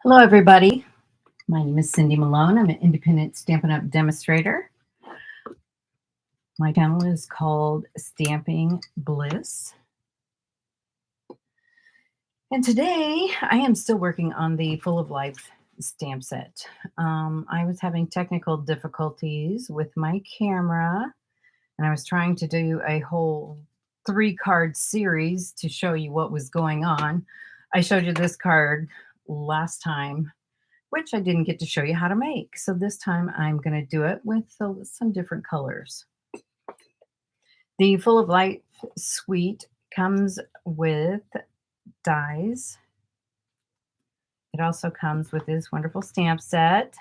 Hello, everybody. My name is Cindy Malone. I'm an independent Stampin' Up! Demonstrator. My channel is called Stamping Bliss. And today I am still working on the Full of Life stamp set. I was having technical difficulties with my camera, and I was trying to do a whole 3-card series to show you what was going on. I showed you this card last time, which I didn't get to show you how to make. So this time I'm going to do it with some different colors. The Full of Life suite comes with dies. It also comes with this wonderful stamp set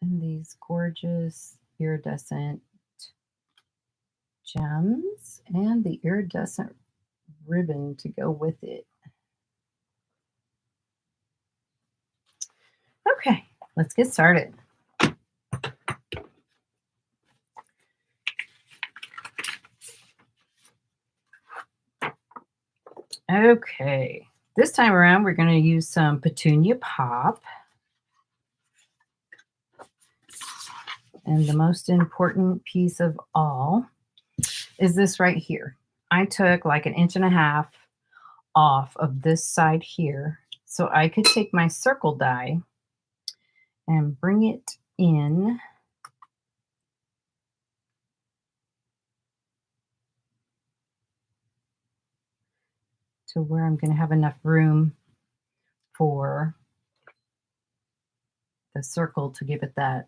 and these gorgeous iridescent gems and the iridescent ribbon to go with it. Okay, let's get started. Okay, this time around we're going to use some Petunia Pop. And the most important piece of all is this right here. I took like 1.5 inches off of this side here so I could take my circle die and bring it in to where I'm going to have enough room for the circle to give it that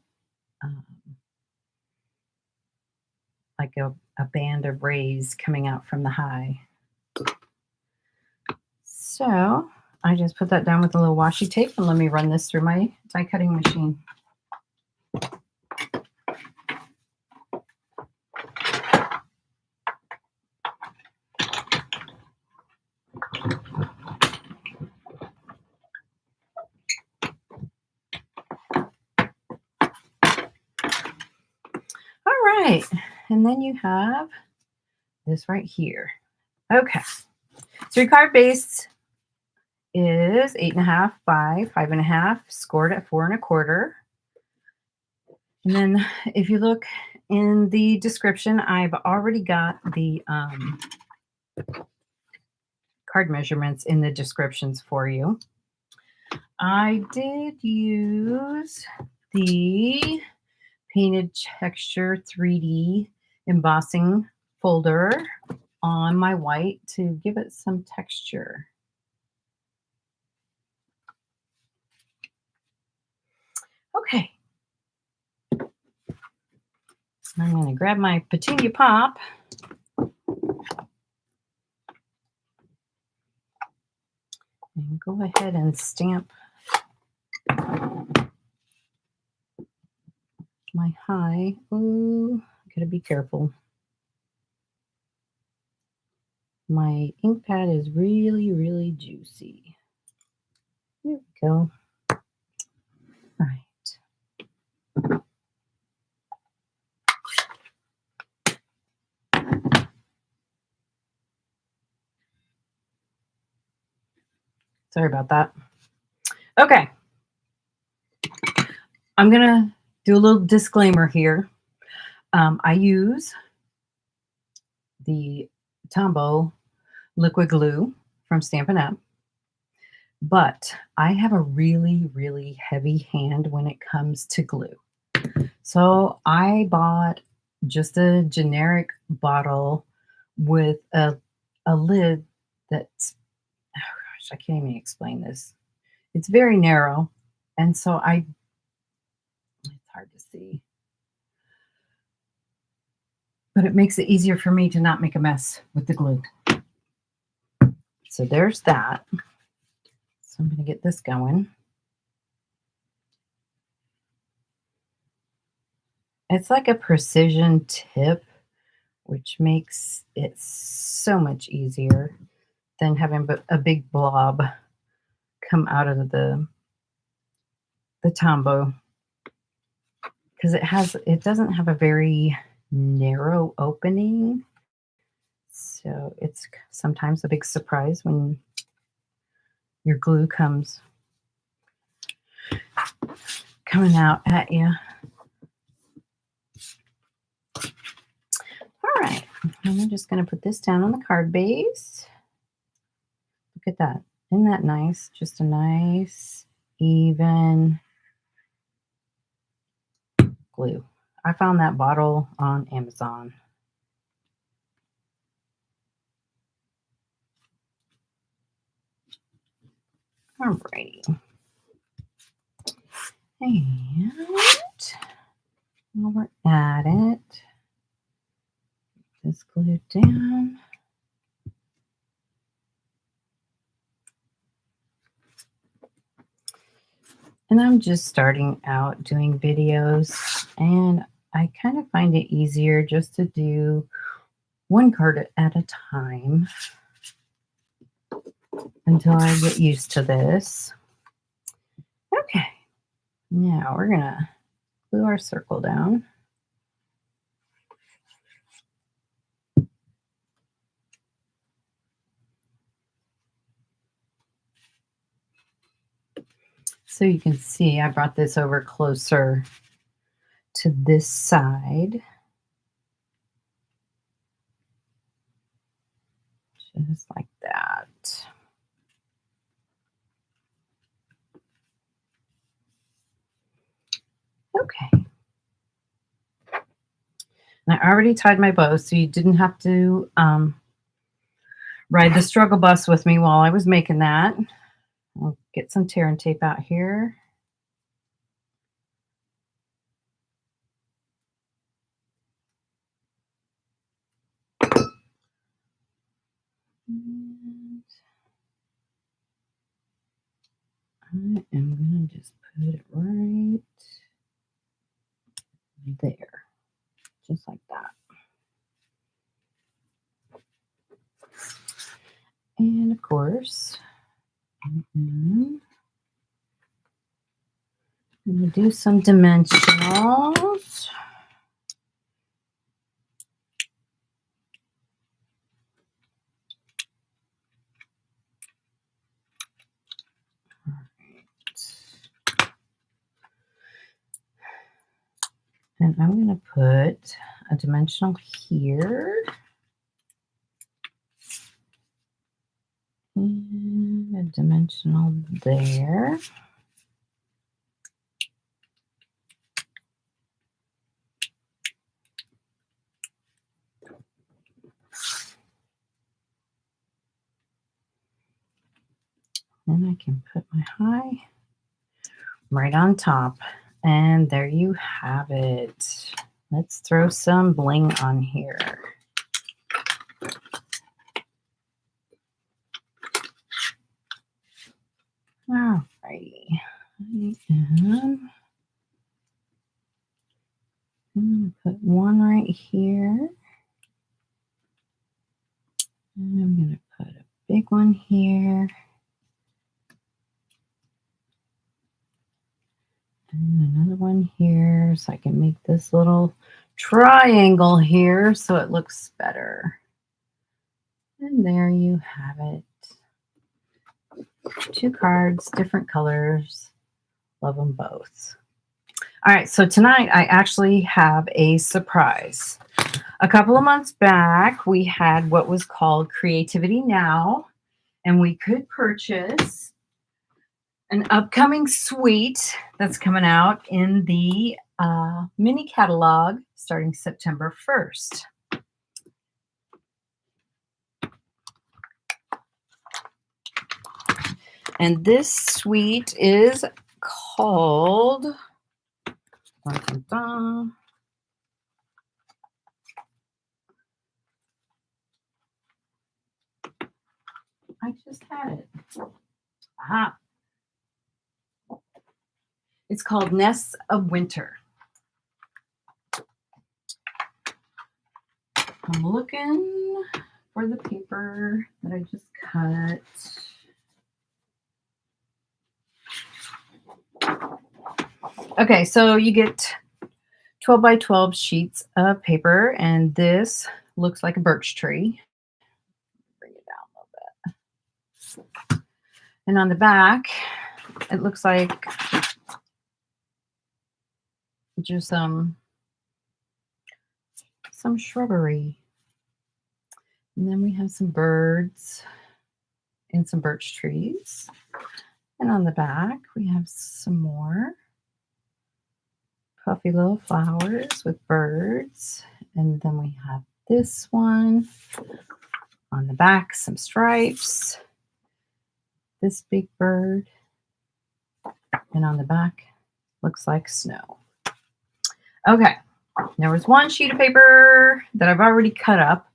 like a band of rays coming out from the high. So I just put that down with a little washi tape and let me run this through my die cutting machine. All right, and then you have this right here. Okay, 3-card base is 8.5 by 5.5, scored at 4 1/4. And then if you look in the description, I've already got the card measurements in the descriptions for you. I did use the Painted Texture 3D embossing folder on my white to give it some texture. Okay. I'm going to grab my Petunia Pop. And go ahead and stamp my high. Ooh, gotta be careful. My ink pad is really, really juicy. There we go. All right. Sorry about that. Okay. I'm going to do a little disclaimer here. I use the Tombow liquid glue from Stampin' Up, but I have a really, really heavy hand when it comes to glue. So I bought just a generic bottle with a lid that's, oh gosh, I can't even explain this. It's very narrow. And so it's hard to see, but it makes it easier for me to not make a mess with the glue. So there's that. So I'm going to get this going. It's like a precision tip, which makes it so much easier than having a big blob come out of the Tombow, because it doesn't have a very narrow opening. So it's sometimes a big surprise when your glue comes coming out at you. All right, and I'm just going to put this down on the card base. Look at that. Isn't that nice? Just a nice, even glue. I found that bottle on Amazon. All righty. And while we're at it, this glue down. And I'm just starting out doing videos, and I kind of find it easier just to do one card at a time until I get used to this. Okay, now we're gonna glue our circle down. So you can see I brought this over closer to this side. Just like that. Okay. And I already tied my bow, so you didn't have to ride the struggle bus with me while I was making that. I'll get some tear and tape out here. And I am going to just put it right there, just like that. And of course, I'm going to do some dimensionals. And I'm going to put a dimensional here. And a dimensional there. And I can put my high right on top. And there you have it. Let's throw some bling on here. All righty. I'm going to put one right here. And I'm going to put a big one here. And another one here, so I can make this little triangle here so it looks better. And there you have it. 2 cards, different colors. Love them both. All right, so tonight I actually have a surprise. A couple of months back, we had what was called Creativity Now, and we could purchase an upcoming suite that's coming out in the mini catalog starting September 1st. And this suite is called dun, dun, dun. I just had it. Aha. It's called Nests of Winter. I'm looking for the paper that I just cut. Okay, so you get 12 by 12 sheets of paper, and this looks like a birch tree. Bring it down a little bit. And on the back, it looks like just some shrubbery. And then we have some birds and some birch trees. And on the back, we have some more puffy little flowers with birds. And then we have this one. On the back, some stripes. This big bird. And on the back, looks like snow. Okay, there was one sheet of paper that I've already cut up.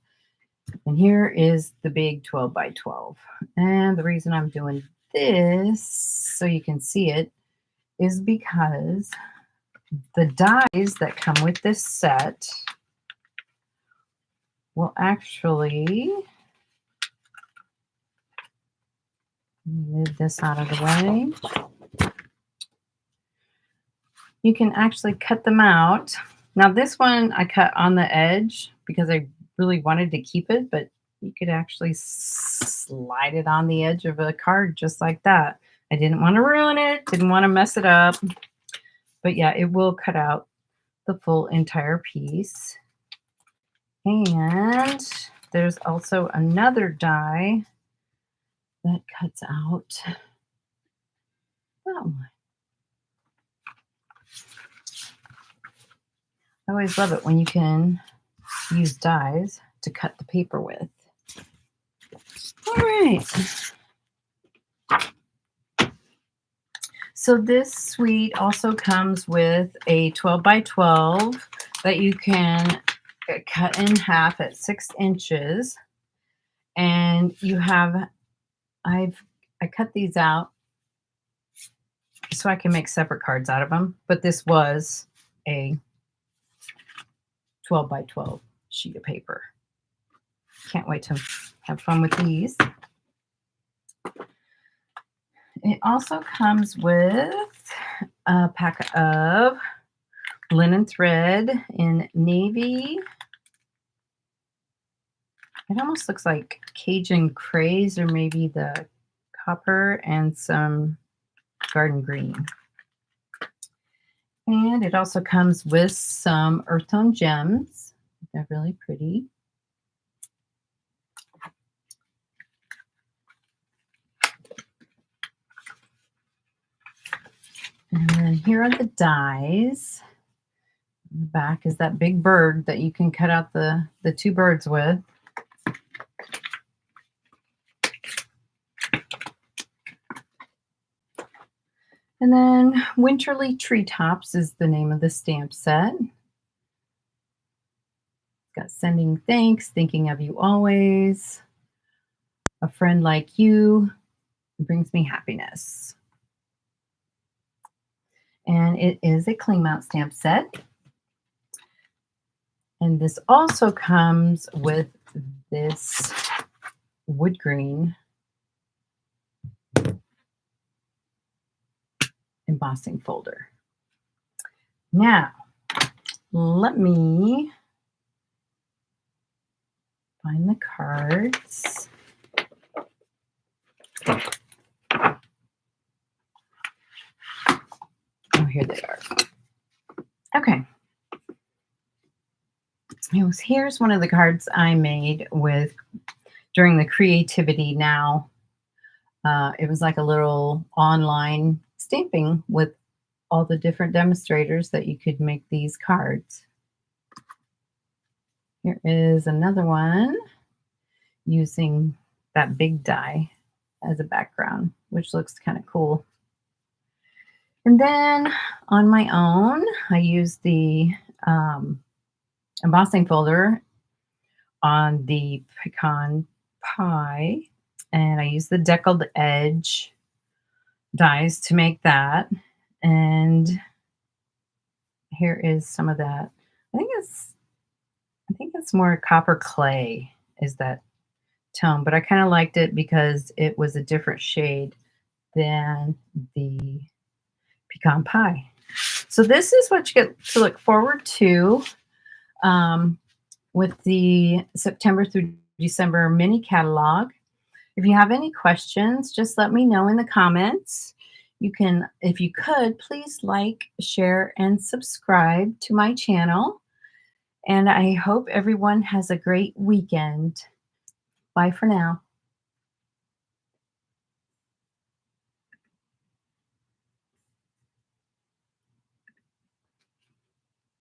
And here is the big 12 by 12. And the reason I'm doing this, so you can see it, is because the dies that come with this set will actually, move this out of the way. You can actually cut them out. Now this one I cut on the edge because I really wanted to keep it, but you could actually slide it on the edge of a card just like that. I didn't want to ruin it, didn't want to mess it up. But yeah, it will cut out the full entire piece. And there's also another die that cuts out that one. I always love it when you can use dies to cut the paper with. All right. So this suite also comes with a 12 by 12 that you can cut in half at 6 inches. And you have, I cut these out so I can make separate cards out of them. But this was a 12 by 12 sheet of paper. Can't wait to have fun with these. It also comes with a pack of linen thread in navy. It almost looks like Cajun craze or maybe the copper and some garden green. And it also comes with some earth tone gems. They're really pretty. And then here are the dies. In the back is that big bird that you can cut out the two birds with. And then Winterly Treetops is the name of the stamp set. It's got sending thanks, thinking of you always. A friend like you brings me happiness. And it is a clean mount stamp set. And this also comes with this wood green embossing folder. Now, let me find the cards. Oh, here they are. Okay. Here's one of the cards I made with during the Creativity Now. It was like a little online stamping with all the different demonstrators that you could make these cards. Here is another one using that big die as a background, which looks kind of cool. And then on my own, I use the embossing folder on the pecan pie, and I use the deckled edge dies to make that. And here is some of that. I think it's more copper clay is that tone, but I kind of liked it because it was a different shade than the pecan pie. So this is what you get to look forward to with the September through December mini catalog. If you have any questions, just let me know in the comments. You can, if you could, please like, share, and subscribe to my channel. And I hope everyone has a great weekend. Bye for now.